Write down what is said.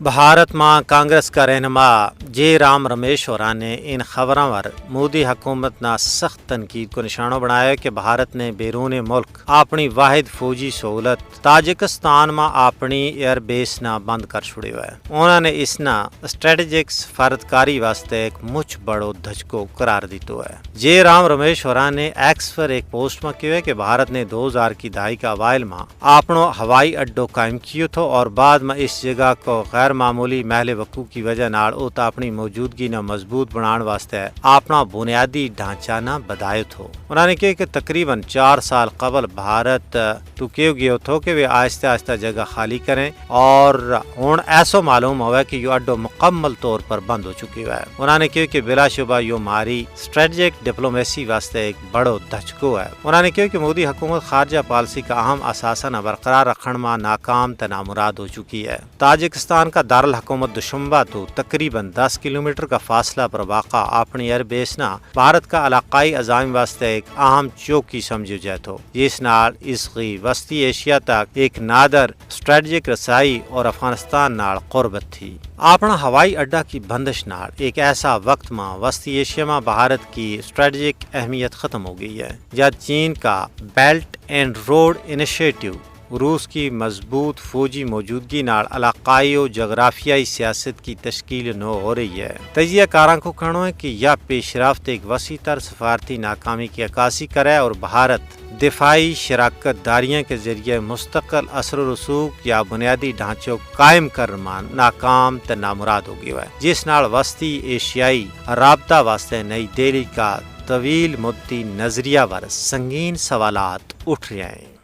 بھارت ماں کانگریس کا رہنما جے رام رمیش وران نے ان خبراں ور مودی حکومت نا سخت تنقید کو نشانہ بنایا کہ بھارت نے بیرون ملک اپنی واحد فوجی سہولت تاجکستان میں اپنی ایئر بیس نہ بند کر چھڑیا ہے۔ انہوں نے اس نا اسٹریٹجک سفارتکاری واسطے ایک مچ بڑو دھچکو قرار دیتو ہے۔ جے رام رمیش وران نے ایکس پر ایک پوسٹ میں کیا ہے کہ بھارت نے 2000 کی دہائی کا اوائل میں اپنو ہوائی اڈو قائم کیو تھو اور بعد میں اس جگہ کو غیر معمولی محل وقوع کی وجہ نال اوتا اپنی موجودگی نہ مضبوط بنان واسطے اپنا بنیادی ڈھانچہ نہ بدایو تھو۔ انہوں نے کہا کہ تقریباً 4 سال قبل بھارت تو کیوں گیا تھو کہ وہ آہستہ آہستہ جگہ خالی کریں اور ہن ایسو معلوم ہوا کہ یہ اڈو مکمل طور پر بند ہو چکی ہے۔ انہوں نے کہا کہ بلا شبہ یہ ہماری اسٹریٹجک ڈپلومیسی واسطے ایک بڑو دھچکو ہے۔ انہوں نے کہا کہ مودی حکومت خارجہ پالیسی کا اہم اثاثہ نہ برقرار رکھنے میں ناکام تے نامراد ہو چکی ہے۔ تاجکستان کا دارالحکومت دشمبا تو تقریباً 10 کلومیٹر کا فاصلہ پر واقع اپنی ایئر بیس نہ بھارت کا علاقائی عزائم واسطے ایک اہم چوکی سمجھو جائے تو جس نال اس کی وسطی ایشیا تک ایک نادر اسٹریٹجک رسائی اور افغانستان نال قربت تھی۔ اپنا ہوائی اڈا کی بندش نال ایک ایسا وقت میں وسطی ایشیا میں بھارت کی اسٹریٹجک اہمیت ختم ہو گئی ہے جب چین کا بیلٹ اینڈ روڈ انیشیٹو روس کی مضبوط فوجی موجودگی نال علاقائی و جغرافیائی سیاست کی تشکیل نو ہو رہی ہے۔ تجزیہ کاراں کو کہنا ہے کہ یہ پیش رفت ایک وسیع تر سفارتی ناکامی کی عکاسی کرے اور بھارت دفاعی شراکت داریاں کے ذریعے مستقل اثر و رسوخ یا بنیادی ڈھانچوں قائم کرنا ناکام تے نامراد ہو گیا ہے، جس نال وسطی ایشیائی رابطہ واسطے نئی دہلی کا طویل مدتی نظریہ ور سنگین سوالات اٹھ رہے ہیں۔